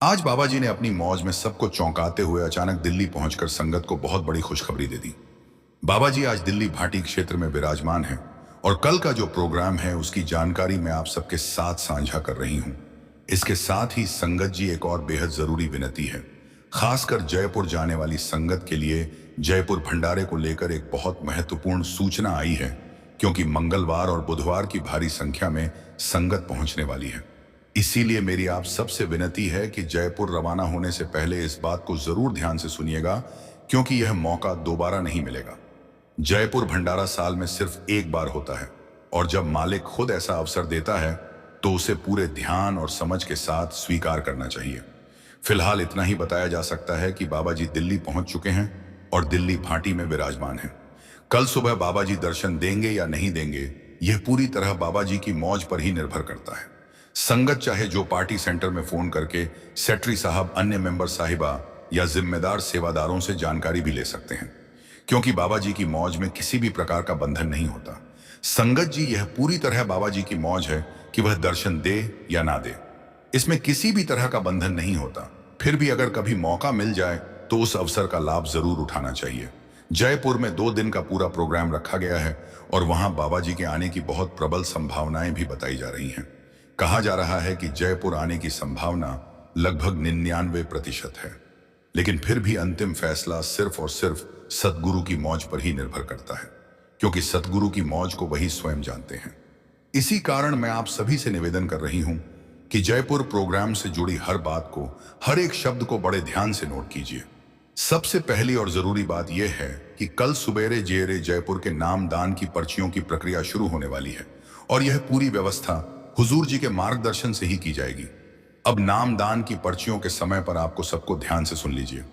आज बाबा जी ने अपनी मौज में सबको चौंकाते हुए अचानक दिल्ली पहुंचकर संगत को बहुत बड़ी खुशखबरी दे दी। बाबा जी आज दिल्ली भाटी क्षेत्र में विराजमान हैं और कल का जो प्रोग्राम है उसकी जानकारी मैं आप सबके साथ साझा कर रही हूं। इसके साथ ही संगत जी एक और बेहद जरूरी विनती है। खासकर जयपुर जाने वाली संगत के लिए जयपुर भंडारे को लेकर एक बहुत महत्वपूर्ण सूचना आई है, क्योंकि मंगलवार और बुधवार की भारी संख्या में संगत पहुंचने वाली है। इसीलिए मेरी आप सबसे विनती है कि जयपुर रवाना होने से पहले इस बात को जरूर ध्यान से सुनिएगा, क्योंकि यह मौका दोबारा नहीं मिलेगा। जयपुर भंडारा साल में सिर्फ एक बार होता है और जब मालिक खुद ऐसा अवसर देता है तो उसे पूरे ध्यान और समझ के साथ स्वीकार करना चाहिए। फिलहाल इतना ही बताया जा सकता है कि बाबा जी दिल्ली पहुंच चुके हैं और दिल्ली भाटी में विराजमान हैं। कल सुबह बाबा जी दर्शन देंगे या नहीं देंगे, यह पूरी तरह बाबा जी की मौज पर ही निर्भर करता है। संगत चाहे जो पार्टी सेंटर में फोन करके सेक्रेटरी साहब, अन्य मेंबर साहिबा या जिम्मेदार सेवादारों से जानकारी भी ले सकते हैं, क्योंकि बाबा जी की मौज में किसी भी प्रकार का बंधन नहीं होता। संगत जी, यह पूरी तरह बाबा जी की मौज है कि वह दर्शन दे या ना दे, इसमें किसी भी तरह का बंधन नहीं होता। फिर भी अगर कभी मौका मिल जाए तो उस अवसर का लाभ जरूर उठाना चाहिए। जयपुर में 2 दिन का पूरा प्रोग्राम रखा गया है और वहां बाबा जी के आने की बहुत प्रबल संभावनाएं भी बताई जा रही हैं। कहा जा रहा है कि जयपुर आने की संभावना लगभग 99% है, लेकिन फिर भी अंतिम फैसला सिर्फ और सिर्फ सतगुरु की मौज पर ही निर्भर करता है, क्योंकि सतगुरु की मौज को वही स्वयं जानते हैं। इसी कारण मैं आप सभी से निवेदन कर रही हूं कि जयपुर प्रोग्राम से जुड़ी हर बात को, हर एक शब्द को बड़े ध्यान से नोट कीजिए। सबसे पहली और जरूरी बात यह है कि कल सुबेरे जेरे जयपुर के नामदान की पर्चियों की प्रक्रिया शुरू होने वाली है और यह पूरी व्यवस्था हुजूर जी के मार्गदर्शन से ही की जाएगी। अब नामदान की पर्चियों के समय पर आपको सबको ध्यान से सुन लीजिए।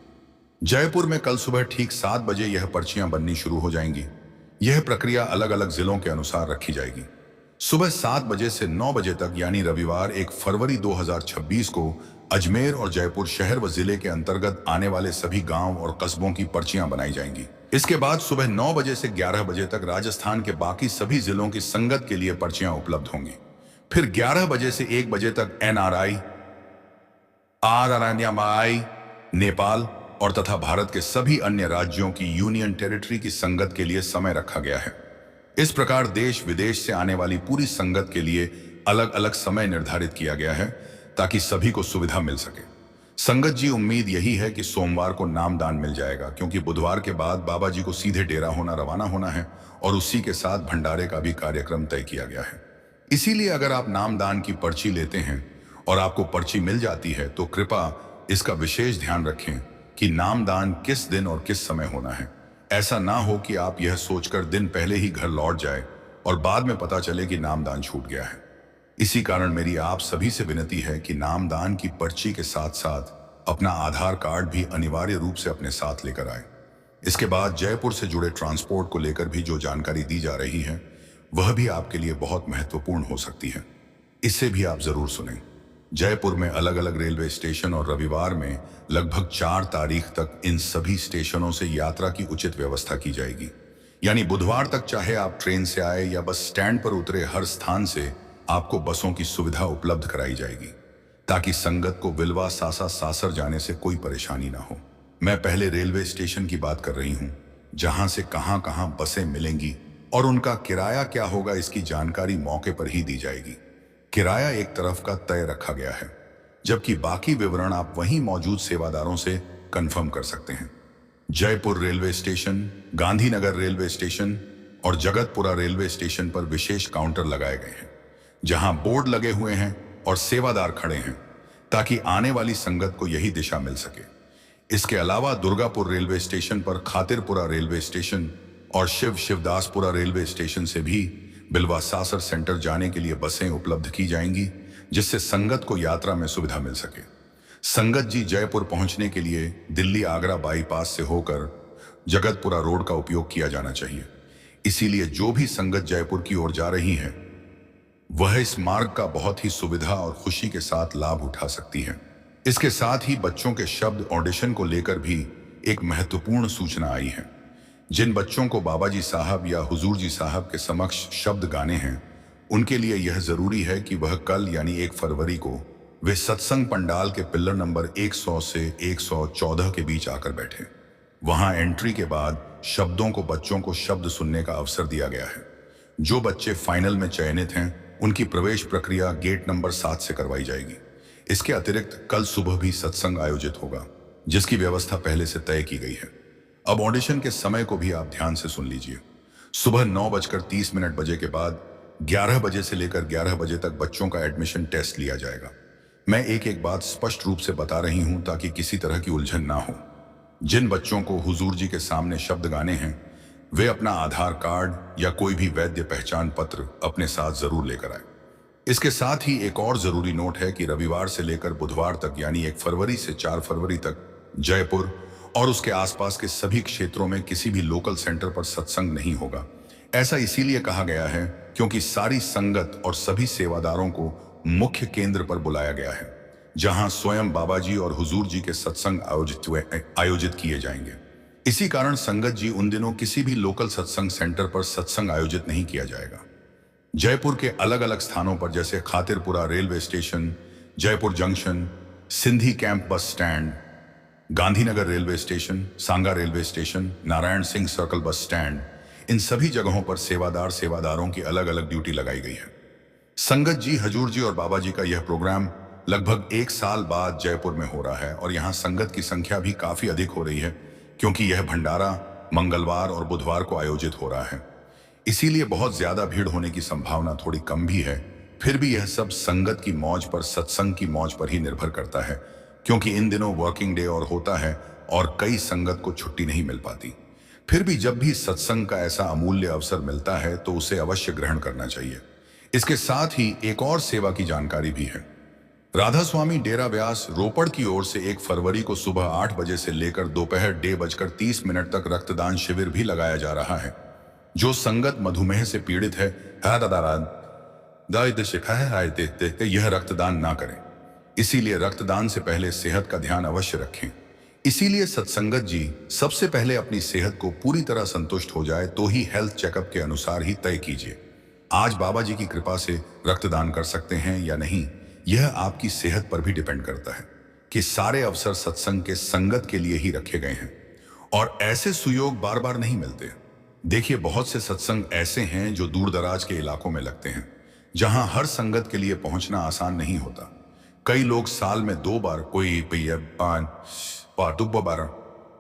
जयपुर में कल सुबह ठीक 7 बजे यह पर्चियां बननी शुरू हो जाएंगी। यह प्रक्रिया अलग अलग जिलों के अनुसार रखी जाएगी। सुबह 7 बजे से 9 बजे तक यानी रविवार 1 फरवरी 2026 को अजमेर और जयपुर शहर व जिले के अंतर्गत आने वाले सभी गांव और कस्बों की पर्चियां बनाई जाएंगी। इसके बाद सुबह 9 बजे से 11 बजे तक राजस्थान के बाकी सभी जिलों की संगत के लिए पर्चियां उपलब्ध होंगी। फिर 11 बजे से 1 बजे तक एनआरआई, आरआरएनएमआई, नेपाल और तथा भारत के सभी अन्य राज्यों की यूनियन टेरिटरी की संगत के लिए समय रखा गया है। इस प्रकार देश विदेश से आने वाली पूरी संगत के लिए अलग अलग समय निर्धारित किया गया है, ताकि सभी को सुविधा मिल सके। संगत जी, उम्मीद यही है कि सोमवार को नामदान मिल जाएगा, क्योंकि बुधवार के बाद बाबा जी को सीधे डेरा रवाना होना है और उसी के साथ भंडारे का भी कार्यक्रम तय किया गया है। इसीलिए अगर आप नामदान की पर्ची लेते हैं और आपको पर्ची मिल जाती है तो कृपया इसका विशेष ध्यान रखें कि नामदान किस दिन और किस समय होना है। ऐसा ना हो कि आप यह सोचकर दिन पहले ही घर लौट जाए और बाद में पता चले कि नामदान छूट गया है। इसी कारण मेरी आप सभी से विनती है कि नामदान की पर्ची के साथ साथ अपना आधार कार्ड भी अनिवार्य रूप से अपने साथ लेकर आए। इसके बाद जयपुर से जुड़े ट्रांसपोर्ट को लेकर भी जो जानकारी दी जा रही है वह भी आपके लिए बहुत महत्वपूर्ण हो सकती है। इसे भी आप जरूर सुनें। जयपुर में अलग अलग रेलवे स्टेशन और रविवार में लगभग 4 तारीख तक इन सभी स्टेशनों से यात्रा की उचित व्यवस्था की जाएगी। यानी बुधवार तक चाहे आप ट्रेन से आए या बस स्टैंड पर उतरे, हर स्थान से आपको बसों की सुविधा उपलब्ध कराई जाएगी, ताकि संगत को विलवा, सासा, सासर जाने से कोई परेशानी ना हो। मैं पहले रेलवे स्टेशन की बात कर रही हूँ, जहां से कहां कहां बसें मिलेंगी और उनका किराया क्या होगा, इसकी जानकारी मौके पर ही दी जाएगी। किराया एक तरफ का तय रखा गया है, जबकि बाकी विवरण आप वहीं मौजूद सेवादारों से कंफर्म कर सकते हैं। Jaipur railway station, Gandhinagar railway station और जगतपुरा रेलवे स्टेशन पर विशेष काउंटर लगाए गए हैं, जहां बोर्ड लगे हुए हैं और सेवादार खड़े हैं, ताकि आने वाली संगत को यही दिशा मिल सके। इसके अलावा दुर्गापुर रेलवे स्टेशन पर, खातिरपुरा रेलवे स्टेशन और शिवदासपुरा रेलवे स्टेशन से भी बिलवा सासर सेंटर जाने के लिए बसें उपलब्ध की जाएंगी, जिससे संगत को यात्रा में सुविधा मिल सके। संगत जी, जयपुर पहुंचने के लिए दिल्ली आगरा बाईपास से होकर जगतपुरा रोड का उपयोग किया जाना चाहिए। इसीलिए जो भी संगत जयपुर की ओर जा रही है वह इस मार्ग का बहुत ही सुविधा और खुशी के साथ लाभ उठा सकती है। इसके साथ ही बच्चों के शब्द ऑडिशन को लेकर भी एक महत्वपूर्ण सूचना आई है। जिन बच्चों को बाबा जी साहब या हुजूर जी साहब के समक्ष शब्द गाने हैं, उनके लिए यह जरूरी है कि वह कल यानी 1 फरवरी को वे सत्संग पंडाल के पिलर नंबर 100 से 114 के बीच आकर बैठे। वहां एंट्री के बाद शब्दों को बच्चों को शब्द सुनने का अवसर दिया गया है। जो बच्चे फाइनल में चयनित हैं उनकी प्रवेश प्रक्रिया गेट नंबर 7 से करवाई जाएगी। इसके अतिरिक्त कल सुबह भी सत्संग आयोजित होगा, जिसकी व्यवस्था पहले से तय की गई है। अब ऑडिशन के समय को भी आप ध्यान से सुन लीजिए। सुबह 9:30 बजे के बाद 11 बजे से लेकर 11 बजे तक बच्चों का एडमिशन टेस्ट लिया जाएगा। मैं एक एक बात स्पष्ट रूप से बता रही हूं ताकि किसी तरह की उलझन ना हो। जिन बच्चों को हुजूर जी के सामने शब्द गाने हैं वे अपना आधार कार्ड या कोई भी वैध पहचान पत्र अपने साथ जरूर लेकर आए। इसके साथ ही एक और जरूरी नोट है कि रविवार से लेकर बुधवार तक यानी 1 फरवरी से 4 फरवरी तक जयपुर और उसके आसपास के सभी क्षेत्रों में किसी भी लोकल सेंटर पर सत्संग नहीं होगा। ऐसा इसीलिए कहा गया है क्योंकि सारी संगत और सभी सेवादारों को मुख्य केंद्र पर बुलाया गया है, जहां स्वयं बाबा जी और हुजूर जी के सत्संग आयोजित किए जाएंगे। इसी कारण संगत जी उन दिनों किसी भी लोकल सत्संग सेंटर पर सत्संग आयोजित नहीं किया जाएगा। जयपुर के अलग अलग स्थानों पर जैसे Khatirpura railway station, Jaipur junction, Sindhi camp bus stand, Gandhinagar railway station, Sanga railway station, Narayan Singh circle bus stand, इन सभी जगहों पर सेवादारों की अलग अलग ड्यूटी लगाई गई है। संगत जी, हजूर जी और बाबा जी का यह प्रोग्राम लगभग 1 साल बाद जयपुर में हो रहा है और यहाँ संगत की संख्या भी काफी अधिक हो रही है क्योंकि यह भंडारा मंगलवार और बुधवार को आयोजित हो रहा है। इसीलिए बहुत ज्यादा भीड़ होने की संभावना थोड़ी कम भी है। फिर भी यह सब संगत की मौज पर, सत्संग की मौज पर ही निर्भर करता है क्योंकि इन दिनों वर्किंग डे और होता है और कई संगत को छुट्टी नहीं मिल पाती। फिर भी जब भी सत्संग का ऐसा अमूल्य अवसर मिलता है तो उसे अवश्य ग्रहण करना चाहिए। इसके साथ ही एक और सेवा की जानकारी भी है। राधा स्वामी डेरा व्यास रोपड़ की ओर से 1 फरवरी को सुबह 8 बजे से लेकर दोपहर 1:30 तक रक्तदान शिविर भी लगाया जा रहा है। जो संगत मधुमेह से पीड़ित है यह रक्तदान ना करें। इसीलिए रक्तदान से पहले सेहत का ध्यान अवश्य रखें। इसीलिए सत्संगत जी सबसे पहले अपनी सेहत को पूरी तरह संतुष्ट हो जाए तो ही हेल्थ चेकअप के अनुसार ही तय कीजिए। आज बाबा जी की कृपा से रक्तदान कर सकते हैं या नहीं, यह आपकी सेहत पर भी डिपेंड करता है कि सारे अवसर सत्संग के संगत के लिए ही रखे गए हैं और ऐसे सुयोग बार बार नहीं मिलते। देखिए, बहुत से सत्संग ऐसे हैं जो दूर दराज के इलाकों में लगते हैं, जहां हर संगत के लिए पहुंचना आसान नहीं होता। कई लोग साल में 2 बार,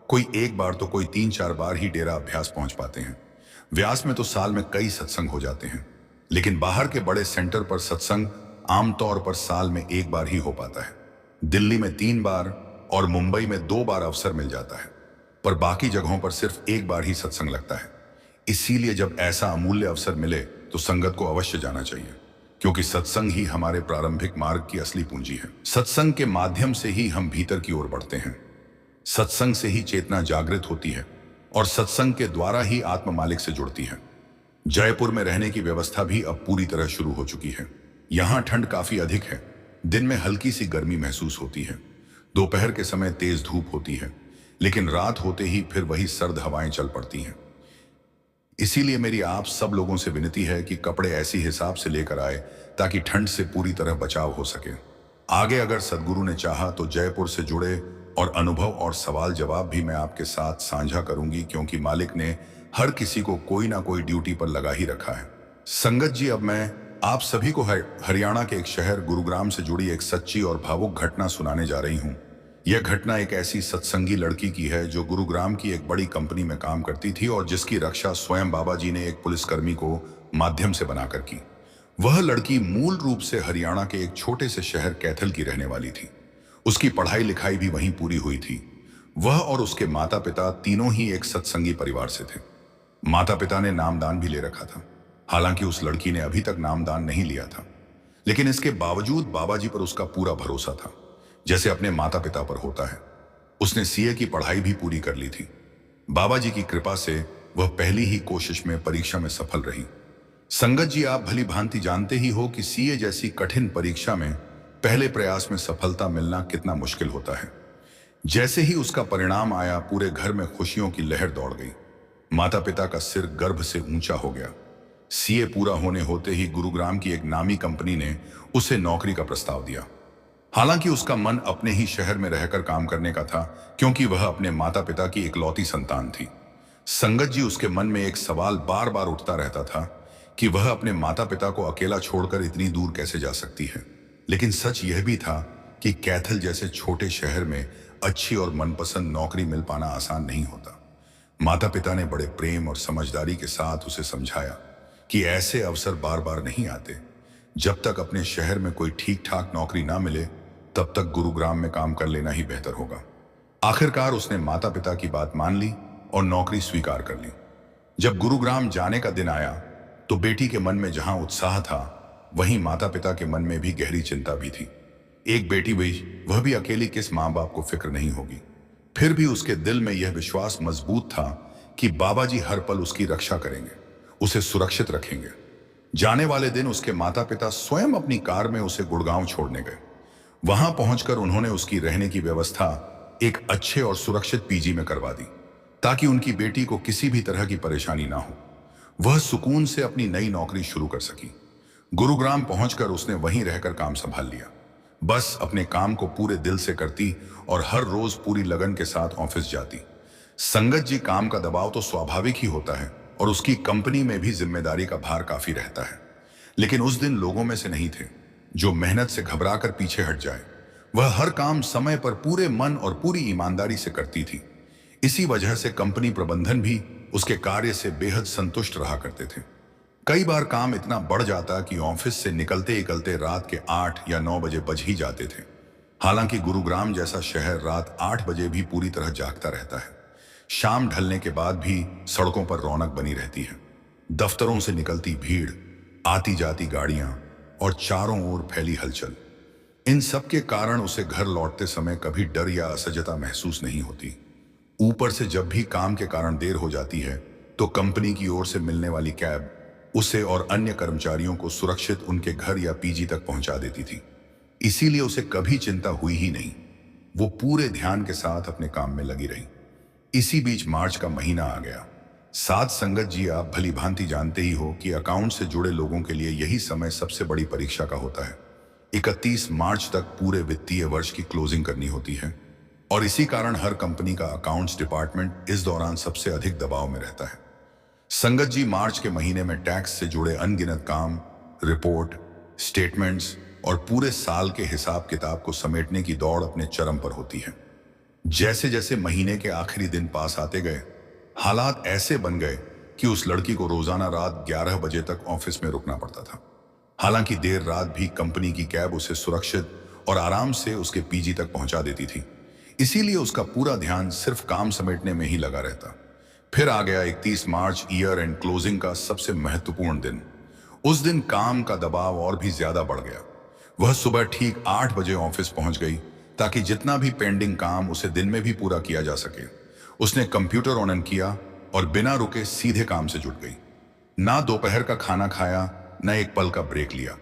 कोई 1 बार तो कोई 3-4 बार ही डेरा अभ्यास पहुंच पाते हैं। व्यास में तो साल में कई सत्संग हो जाते हैं, लेकिन बाहर के बड़े सेंटर पर सत्संग आमतौर पर साल में 1 बार ही हो पाता है। दिल्ली में 3 बार और मुंबई में 2 बार अवसर मिल जाता है, पर बाकी जगहों पर सिर्फ 1 बार ही सत्संग लगता है। इसीलिए जब ऐसा अमूल्य अवसर मिले तो संगत को अवश्य जाना चाहिए, क्योंकि सत्संग ही हमारे प्रारंभिक मार्ग की असली पूंजी है। सत्संग के माध्यम से ही हम भीतर की ओर बढ़ते हैं, सत्संग से ही चेतना जागृत होती है और सत्संग के द्वारा ही आत्मा मालिक से जुड़ती है। जयपुर में रहने की व्यवस्था भी अब पूरी तरह शुरू हो चुकी है। यहाँ ठंड काफी अधिक है, दिन में हल्की सी गर्मी महसूस होती है, दोपहर के समय तेज धूप होती है, लेकिन रात होते ही फिर वही सर्द हवाएं चल पड़ती हैं। इसीलिए मेरी आप सब लोगों से विनती है कि कपड़े ऐसी हिसाब से लेकर आए ताकि ठंड से पूरी तरह बचाव हो सके। आगे अगर सदगुरु ने चाहा तो जयपुर से जुड़े और अनुभव और सवाल जवाब भी मैं आपके साथ साझा करूंगी, क्योंकि मालिक ने हर किसी को कोई ना कोई ड्यूटी पर लगा ही रखा है। संगत जी, अब मैं आप सभी को हरियाणा के एक शहर गुरुग्राम से जुड़ी एक सच्ची और भावुक घटना सुनाने जा रही हूँ। यह घटना एक ऐसी सत्संगी लड़की की है जो गुरुग्राम की एक बड़ी कंपनी में काम करती थी और जिसकी रक्षा स्वयं बाबा जी ने एक पुलिसकर्मी को माध्यम से बनाकर की। वह लड़की मूल रूप से हरियाणा के एक छोटे से शहर कैथल की रहने वाली थी। उसकी पढ़ाई लिखाई भी वहीं पूरी हुई थी। वह और उसके माता पिता तीनों ही एक सत्संगी परिवार से थे। माता पिता ने नामदान भी ले रखा था। हालांकि उस लड़की ने अभी तक नामदान नहीं लिया था, लेकिन इसके बावजूद बाबा जी पर उसका पूरा भरोसा था, जैसे अपने माता पिता पर होता है। उसने सीए की पढ़ाई भी पूरी कर ली थी। बाबा जी की कृपा से वह पहली ही कोशिश में परीक्षा में सफल रही। संगत जी, आप भली भांति जानते ही हो कि सीए जैसी कठिन परीक्षा में पहले प्रयास में सफलता मिलना कितना मुश्किल होता है। जैसे ही उसका परिणाम आया, पूरे घर में खुशियों की लहर दौड़ गई। माता पिता का सिर गर्भ से ऊंचा हो गया। सीए पूरा होने होते ही गुरुग्राम की एक नामी कंपनी ने उसे नौकरी का प्रस्ताव दिया। हालांकि उसका मन अपने ही शहर में रहकर काम करने का था, क्योंकि वह अपने माता पिता की इकलौती संतान थी। संगत जी, उसके मन में एक सवाल बार बार उठता रहता था कि वह अपने माता पिता को अकेला छोड़कर इतनी दूर कैसे जा सकती है। लेकिन सच यह भी था कि कैथल जैसे छोटे शहर में अच्छी और मनपसंद नौकरी मिल पाना आसान नहीं होता। माता पिता ने बड़े प्रेम और समझदारी के साथ उसे समझाया कि ऐसे अवसर बार बार नहीं आते। जब तक अपने शहर में कोई ठीक ठाक नौकरी ना मिले, तब तक गुरुग्राम में काम कर लेना ही बेहतर होगा। आखिरकार उसने माता पिता की बात मान ली और नौकरी स्वीकार कर ली। जब गुरुग्राम जाने का दिन आया, तो बेटी के मन में जहां उत्साह था, वहीं माता पिता के मन में भी गहरी चिंता भी थी। एक बेटी भी, वह भी अकेली, किस माँ बाप को फिक्र नहीं होगी। फिर भी उसके दिल में यह विश्वास मजबूत था कि बाबा जी हर पल उसकी रक्षा करेंगे, उसे सुरक्षित रखेंगे। जाने वाले दिन उसके माता पिता स्वयं अपनी कार में उसे गुड़गांव छोड़ने गए। वहां पहुंचकर उन्होंने उसकी रहने की व्यवस्था एक अच्छे और सुरक्षित पीजी में करवा दी, ताकि उनकी बेटी को किसी भी तरह की परेशानी ना हो। वह सुकून से अपनी नई नौकरी शुरू कर सकी। गुरुग्राम पहुंचकर उसने वहीं रहकर काम संभाल लिया। बस अपने काम को पूरे दिल से करती और हर रोज पूरी लगन के साथ ऑफिस जाती। संगत जी, काम का दबाव तो स्वाभाविक ही होता है और उसकी कंपनी में भी जिम्मेदारी का भार काफी रहता है। लेकिन उस दिन लोगों में से नहीं थे जो मेहनत से घबराकर पीछे हट जाए। वह हर काम समय पर पूरे मन और पूरी ईमानदारी से करती थी। इसी वजह से कंपनी प्रबंधन भी उसके कार्य से बेहद संतुष्ट रहा करते थे। कई बार काम इतना बढ़ जाता कि ऑफिस से निकलते निकलते रात के 8 या 9 बजे बज ही जाते थे। हालांकि गुरुग्राम जैसा शहर रात 8 बजे भी पूरी तरह जागता रहता है। शाम ढलने के बाद भी सड़कों पर रौनक बनी रहती है। दफ्तरों से निकलती भीड़, आती जाती गाड़ियां और चारों ओर फैली हलचल, इन सब के कारण उसे घर लौटते समय कभी डर या असहजता महसूस नहीं होती। ऊपर से जब भी काम के कारण देर हो जाती है, तो कंपनी की ओर से मिलने वाली कैब उसे और अन्य कर्मचारियों को सुरक्षित उनके घर या पीजी तक पहुंचा देती थी। इसीलिए उसे कभी चिंता हुई ही नहीं। वो पूरे ध्यान के साथ अपने काम में लगी रही। इसी बीच मार्च का महीना आ गया। साथ संगत जी, आप भली भांति जानते ही हो कि अकाउंट से जुड़े लोगों के लिए यही समय सबसे बड़ी परीक्षा का होता है। 31 मार्च तक पूरे वित्तीय वर्ष की क्लोजिंग करनी होती है और इसी कारण हर कंपनी का अकाउंट्स डिपार्टमेंट इस दौरान सबसे अधिक दबाव में रहता है। संगत जी, मार्च के महीने में टैक्स से जुड़े अनगिनत काम, रिपोर्ट, स्टेटमेंट्स और पूरे साल के हिसाब किताब को समेटने की दौड़ अपने चरम पर होती है। जैसे जैसे महीने के आखिरी दिन पास आते गए, हालात ऐसे बन गए कि उस लड़की को रोजाना रात 11 बजे तक ऑफिस में रुकना पड़ता था। हालांकि देर रात भी कंपनी की कैब उसे सुरक्षित और आराम से उसके पीजी तक पहुंचा देती थी। इसीलिए उसका पूरा ध्यान सिर्फ काम समेटने में ही लगा रहता। फिर आ गया 31 मार्च, ईयर एंड क्लोजिंग का सबसे महत्वपूर्ण दिन। उस दिन काम का दबाव और भी ज्यादा बढ़ गया। वह सुबह ठीक 8 बजे ऑफिस पहुंच गई, ताकि जितना भी पेंडिंग काम उसे दिन में भी पूरा किया जा सके। उसने कंप्यूटर ऑन किया और बिना रुके सीधे काम से जुट गई। ना दोपहर का खाना खाया, न एक पल का ब्रेक लिया।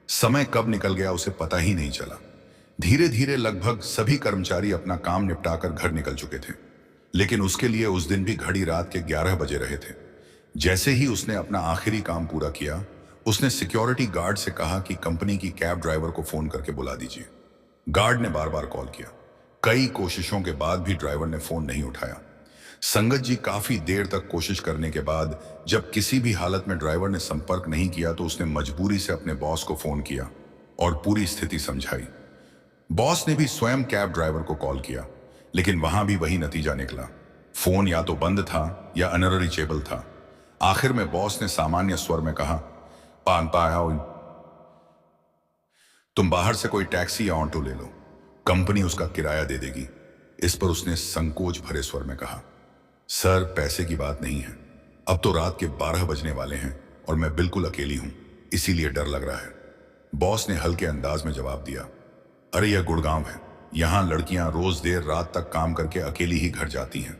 समय कब निकल गया उसे पता ही नहीं चला। धीरे धीरे लगभग सभी कर्मचारी अपना काम निपटाकर घर निकल चुके थे, लेकिन उसके लिए उस दिन भी घड़ी रात के 11 बजे रहे थे। जैसे ही उसने अपना आखिरी काम पूरा किया, उसने सिक्योरिटी गार्ड से कहा कि कंपनी की कैब ड्राइवर को फोन करके बुला दीजिए। गार्ड ने बार बार कॉल किया। कई कोशिशों के बाद भी ड्राइवर ने फोन नहीं उठाया। संगत जी, काफी देर तक कोशिश करने के बाद जब किसी भी हालत में ड्राइवर ने संपर्क नहीं किया, तो उसने मजबूरी से अपने बॉस को फोन किया और पूरी स्थिति समझाई। बॉस ने भी स्वयं कैब ड्राइवर को कॉल किया, लेकिन वहां भी वही नतीजा निकला। फोन या तो बंद था या अनरीचेबल था। आखिर में बॉस ने सामान्य स्वर में कहा, पान पाया, तुम बाहर से कोई टैक्सी या ऑटो ले लो, कंपनी उसका किराया दे देगी। इस पर उसने संकोच भरे स्वर में कहा, सर, पैसे की बात नहीं है। अब तो रात के 12 बजने वाले हैं और मैं बिल्कुल अकेली हूं, इसीलिए डर लग रहा है। बॉस ने हल्के अंदाज में जवाब दिया, अरे यह गुड़गांव है, यहां लड़कियां रोज देर रात तक काम करके अकेली ही घर जाती हैं।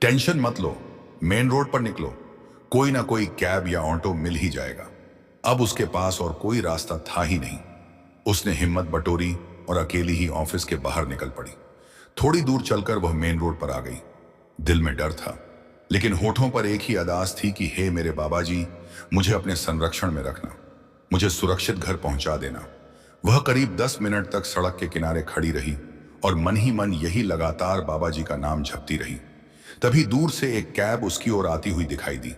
टेंशन मत लो, मेन रोड पर निकलो, कोई ना कोई कैब या ऑटो मिल ही जाएगा। अब उसके पास और कोई रास्ता था ही नहीं। उसने हिम्मत बटोरी और अकेली ही ऑफिस के बाहर निकल पड़ी। थोड़ी दूर चलकर वह मेन रोड पर आ गई। दिल में डर था, लेकिन होठों पर एक ही अरदास थी कि हे मेरे बाबा जी, मुझे अपने संरक्षण में रखना, मुझे सुरक्षित घर पहुंचा देना। वह करीब 10 मिनट तक सड़क के किनारे खड़ी रही और मन ही मन यही लगातार बाबा जी का नाम जपती रही। तभी दूर से एक कैब उसकी ओर आती हुई दिखाई दी।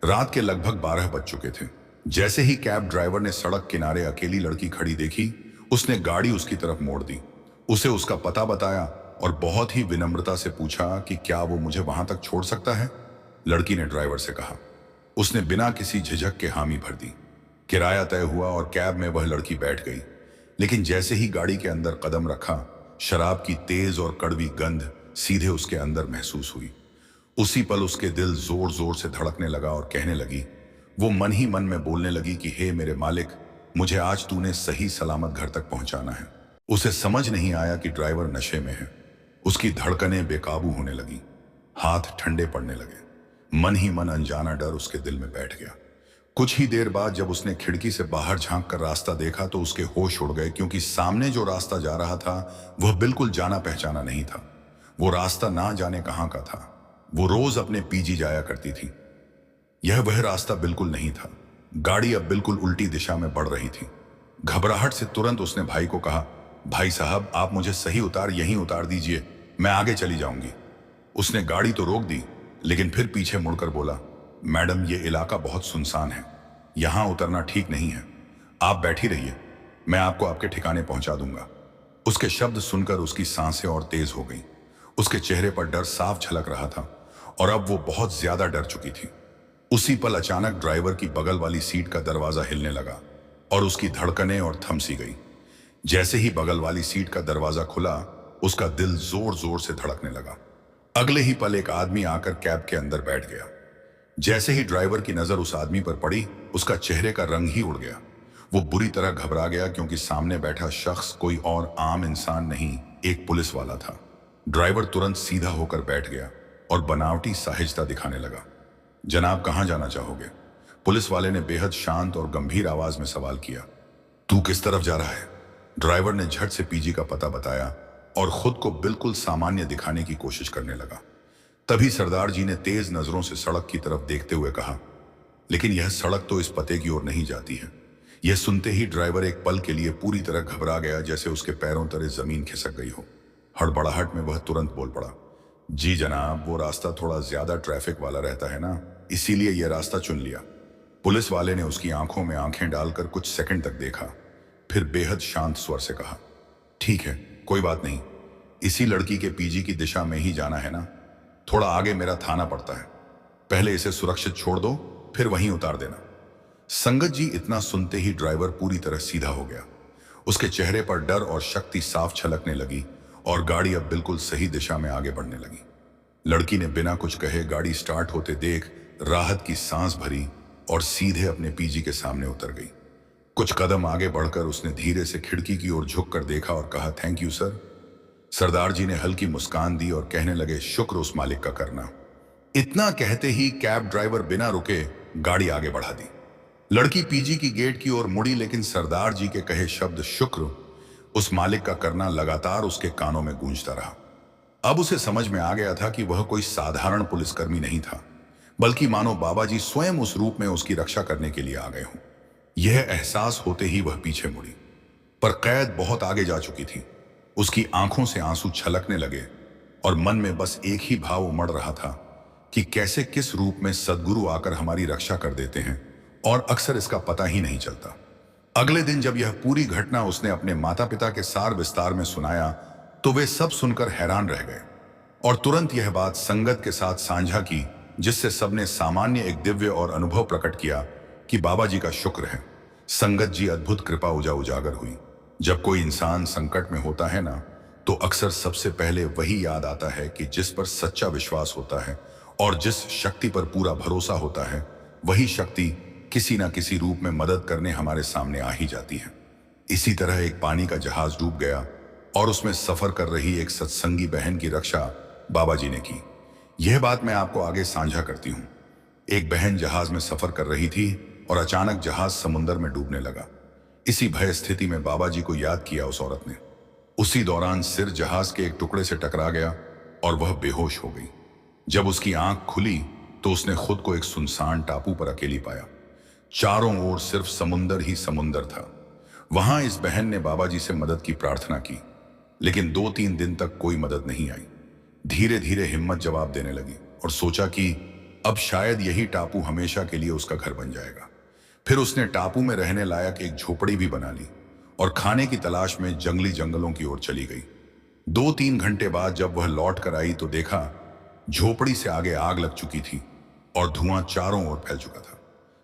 रात के लगभग 12 बज चुके थे। जैसे ही कैब ड्राइवर ने सड़क किनारे अकेली लड़की खड़ी देखी, उसने गाड़ी उसकी तरफ मोड़ दी, उसे उसका पता बताया और बहुत ही विनम्रता से पूछा कि क्या वो मुझे वहां तक छोड़ सकता है। लड़की ने ड्राइवर से कहा। उसने बिना किसी झिझक के हामी भर दी। किराया तय हुआ और कैब में वह लड़की बैठ गई। लेकिन जैसे ही गाड़ी के अंदर कदम रखा, शराब की तेज और कड़वी गंध सीधे उसके अंदर महसूस हुई। उसी पल उसके दिल जोर जोर से धड़कने लगा और कहने लगी, वो मन ही मन में बोलने लगी कि हे मेरे मालिक, मुझे आज तूने सही सलामत घर तक पहुंचाना है। उसे समझ नहीं आया कि ड्राइवर नशे में है। उसकी धड़कनें बेकाबू होने लगी, हाथ ठंडे पड़ने लगे। मन ही मन अनजाना डर उसके दिल में बैठ गया। कुछ ही देर बाद जब उसने खिड़की से बाहर झांक कर रास्ता देखा तो उसके होश उड़ गए, क्योंकि सामने जो रास्ता जा रहा था वह बिल्कुल जाना पहचाना नहीं था। वो रास्ता ना जाने कहाँ का था। वो रोज अपने पीजी जाया करती थी। यह वह रास्ता बिल्कुल नहीं था। गाड़ी अब बिल्कुल उल्टी दिशा में बढ़ रही थी। घबराहट से तुरंत उसने भाई को कहा, भाई साहब आप मुझे सही यहीं उतार दीजिए, मैं आगे चली जाऊंगी। उसने गाड़ी तो रोक दी, लेकिन फिर पीछे मुड़कर बोला, मैडम ये इलाका बहुत सुनसान है, यहां उतरना ठीक नहीं है, आप बैठी रहिए, मैं आपको आपके ठिकाने पहुंचा दूंगा। उसके शब्द सुनकर उसकी सांसें और तेज हो गईं। उसके चेहरे पर डर साफ झलक रहा था और अब वो बहुत ज्यादा डर चुकी थी। उसी पल अचानक ड्राइवर की बगल वाली सीट का दरवाजा हिलने लगा और उसकी धड़कनें और थम सी गई। जैसे ही बगल वाली सीट का दरवाजा खुला, उसका दिल जोर जोर से धड़कने लगा। अगले ही पल एक आदमी आकर कैब के अंदर बैठ गया। जैसे ही ड्राइवर की नजर उस आदमी पर पड़ी, उसका चेहरे का रंग ही उड़ गया। वो बुरी तरह घबरा गया, क्योंकि सामने बैठा शख्स कोई और आम इंसान नहीं, एक पुलिस वाला था। ड्राइवर तुरंत सीधा होकर बैठ गया और बनावटी साहिजता दिखाने लगा। जनाब कहां जाना चाहोगे? पुलिस वाले ने बेहद शांत और गंभीर आवाज में सवाल किया। तू किस तरफ जा रहा है? ड्राइवर ने झट से पीजी का पता बताया और खुद को बिल्कुल सामान्य दिखाने की कोशिश करने लगा। तभी सरदार जी ने तेज नजरों से सड़क की तरफ देखते हुए कहा, लेकिन यह सड़क तो इस पते की ओर नहीं जाती है। यह सुनते ही ड्राइवर एक पल के लिए पूरी तरह घबरा गया, जैसे उसके पैरों तले जमीन खिसक गई हो। हड़बड़ाहट में वह तुरंत बोल पड़ा, जी जनाब, वो रास्ता थोड़ा ज्यादा ट्रैफिक वाला रहता है ना, इसीलिए यह रास्ता चुन लिया। पुलिस वाले ने उसकी आंखों में आंखें डालकर कुछ सेकंड तक देखा, फिर बेहद शांत स्वर से कहा, ठीक है, कोई बात नहीं, इसी लड़की के पीजी की दिशा में ही जाना है ना, थोड़ा आगे मेरा थाना पड़ता है, पहले इसे सुरक्षित छोड़ दो, फिर वहीं उतार देना। संगत जी, इतना सुनते ही ड्राइवर पूरी तरह सीधा हो गया। उसके चेहरे पर डर और शक्ति साफ छलकने लगी और गाड़ी अब बिल्कुल सही दिशा में आगे बढ़ने लगी। लड़की ने बिना कुछ कहे गाड़ी स्टार्ट होते देख राहत की सांस भरी और सीधे अपने पीजी के सामने उतर गई। कुछ कदम आगे बढ़कर उसने धीरे से खिड़की की ओर झुककर देखा और कहा, थैंक यू सर। सरदार जी ने हल्की मुस्कान दी और कहने लगे, शुक्र उस मालिक का करना। इतना कहते ही कैब ड्राइवर बिना रुके गाड़ी आगे बढ़ा दी। लड़की पीजी की गेट की ओर मुड़ी, लेकिन सरदार जी के कहे शब्द शुक्र उस मालिक का करना लगातार उसके कानों में गूंजता रहा। अब उसे समझ में आ गया था कि वह कोई साधारण पुलिसकर्मी नहीं था, बल्कि मानो बाबा जी स्वयं उस रूप में उसकी रक्षा करने के लिए आ गए हों। यह एहसास होते ही वह पीछे मुड़ी, पर कैद बहुत आगे जा चुकी थी। उसकी आंखों से आंसू छलकने लगे और मन में बस एक ही भाव उमड़ रहा था कि कैसे किस रूप में सद्गुरु आकर हमारी रक्षा कर देते हैं और अक्सर इसका पता ही नहीं चलता। अगले दिन जब यह पूरी घटना उसने अपने माता पिता के सार विस्तार में सुनाया, तो वे सब सुनकर हैरान रह गए और तुरंत यह बात संगत के साथ साझा की, जिससे सबने सामान्य एक दिव्य और अनुभव प्रकट किया कि बाबा जी का शुक्र है। संगत जी, अद्भुत कृपा उजागर हुई। जब कोई इंसान संकट में होता है ना, तो अक्सर सबसे पहले वही याद आता है कि जिस पर सच्चा विश्वास होता है और जिस शक्ति पर पूरा भरोसा होता है, वही शक्ति किसी ना किसी रूप में मदद करने हमारे सामने आ ही जाती है। इसी तरह एक पानी का जहाज डूब गया और उसमें सफर कर रही एक सत्संगी बहन की रक्षा बाबा जी ने की। यह बात मैं आपको आगे साझा करती हूँ। एक बहन जहाज में सफर कर रही थी और अचानक जहाज समुंदर में डूबने लगा। इसी भय स्थिति में बाबा जी को याद किया उस औरत ने। उसी दौरान सिर जहाज के एक टुकड़े से टकरा गया और वह बेहोश हो गई। जब उसकी आंख खुली तो उसने खुद को एक सुनसान टापू पर अकेली पाया। चारों ओर सिर्फ समुंदर ही समुंदर था। वहां इस बहन ने बाबा जी से मदद की प्रार्थना की, लेकिन 2-3 दिन तक कोई मदद नहीं आई। धीरे धीरे हिम्मत जवाब देने लगी और सोचा कि अब शायद यही टापू हमेशा के लिए उसका घर बन जाएगा। फिर उसने टापू में रहने लायक एक झोपड़ी भी बना ली और खाने की तलाश में जंगली जंगलों की ओर चली गई। 2-3 घंटे बाद जब वह लौट कर आई तो देखा झोपड़ी से आगे आग लग चुकी थी और धुआं चारों ओर फैल चुका था।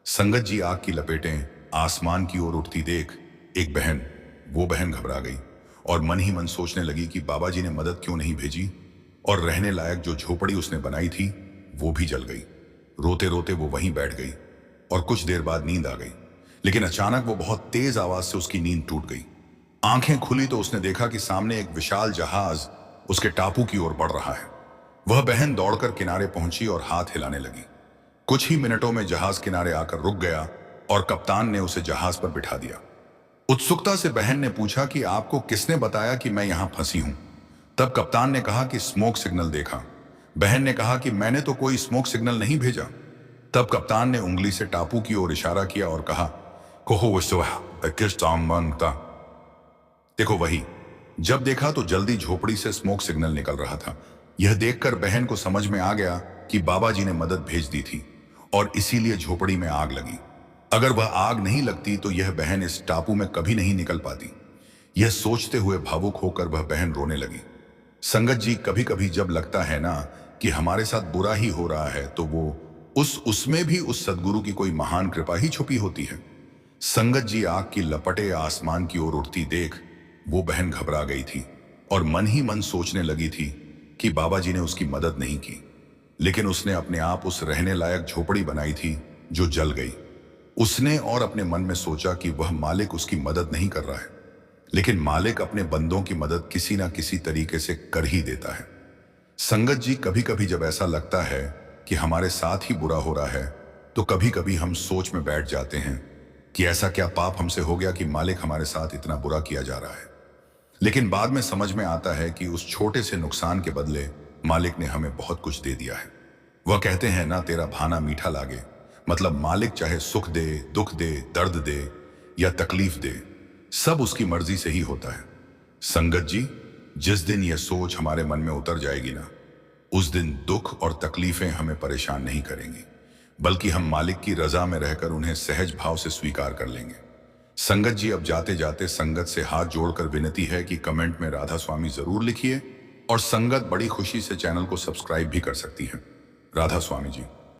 संगत जी आग की लपेटें आसमान की ओर उठती देख एक बहन, वो बहन घबरा गई और मन ही मन सोचने लगी कि बाबा जी ने मदद क्यों नहीं भेजी, और रहने लायक जो झोपड़ी उसने बनाई थी वो भी जल गई। रोते रोते वो वहीं बैठ गई और कुछ देर बाद नींद आ गई, लेकिन अचानक वो बहुत तेज आवाज से उसकी नींद टूट गई। आंखें खुली तो उसने देखा कि सामने एक विशाल जहाज उसके टापू की ओर बढ़ रहा है। वह बहन दौड़कर किनारे पहुंची और हाथ हिलाने लगी। कुछ ही मिनटों में जहाज किनारे आकर रुक गया और कप्तान ने उसे जहाज पर बिठा दिया। उत्सुकता से बहन ने पूछा कि आपको किसने बताया कि मैं यहां फंसी हूं? तब कप्तान ने कहा कि स्मोक सिग्नल देखा। बहन ने कहा कि मैंने तो कोई स्मोक सिग्नल नहीं भेजा। तब कप्तान ने उंगली से टापू की ओर इशारा किया और कहा, देखो वही। जब देखा तो जल्दी झोपड़ी से स्मोक सिग्नल निकल रहा था। यह देखकर बहन को समझ में आ गया कि बाबा जी ने मदद भेज दी थी और इसीलिए झोपड़ी में आग लगी। अगर वह आग नहीं लगती तो यह बहन इस टापू में कभी नहीं निकल पाती। यह सोचते हुए भावुक होकर वह बहन रोने लगी। संगत जी, कभी कभी जब लगता है ना कि हमारे साथ बुरा ही हो रहा है तो वो उसमें भी उस सदगुरु की कोई महान कृपा ही छुपी होती है। संगत जी आग की लपटें आसमान की ओर उठती देख वो बहन घबरा गई थी और मन ही मन सोचने लगी थी कि बाबा जी ने उसकी मदद नहीं की, लेकिन उसने अपने आप उस रहने लायक झोपड़ी बनाई थी जो जल गई। उसने और अपने मन में सोचा कि वह मालिक उसकी मदद नहीं कर रहा है, लेकिन मालिक अपने बंदों की मदद किसी ना किसी तरीके से कर ही देता है। संगत जी, कभी कभी जब ऐसा लगता है कि हमारे साथ ही बुरा हो रहा है तो कभी कभी हम सोच में बैठ जाते हैं कि ऐसा क्या पाप हमसे हो गया कि मालिक हमारे साथ इतना बुरा किया जा रहा है। लेकिन बाद में समझ में आता है कि उस छोटे से नुकसान के बदले मालिक ने हमें बहुत कुछ दे दिया है। वह कहते हैं ना, तेरा भाना मीठा लागे। मतलब मालिक चाहे सुख दे, दुख दे, दर्द दे या तकलीफ दे, सब उसकी मर्जी से ही होता है। संगत जी, जिस दिन यह सोच हमारे मन में उतर जाएगी ना, उस दिन दुख और तकलीफें हमें परेशान नहीं करेंगी, बल्कि हम मालिक की रजा में रहकर उन्हें सहज भाव से स्वीकार कर लेंगे। संगत जी, अब जाते जाते संगत से हाथ जोड़कर विनती है कि कमेंट में राधा स्वामी जरूर लिखिए और संगत बड़ी खुशी से चैनल को सब्सक्राइब भी कर सकती है। राधा स्वामी जी।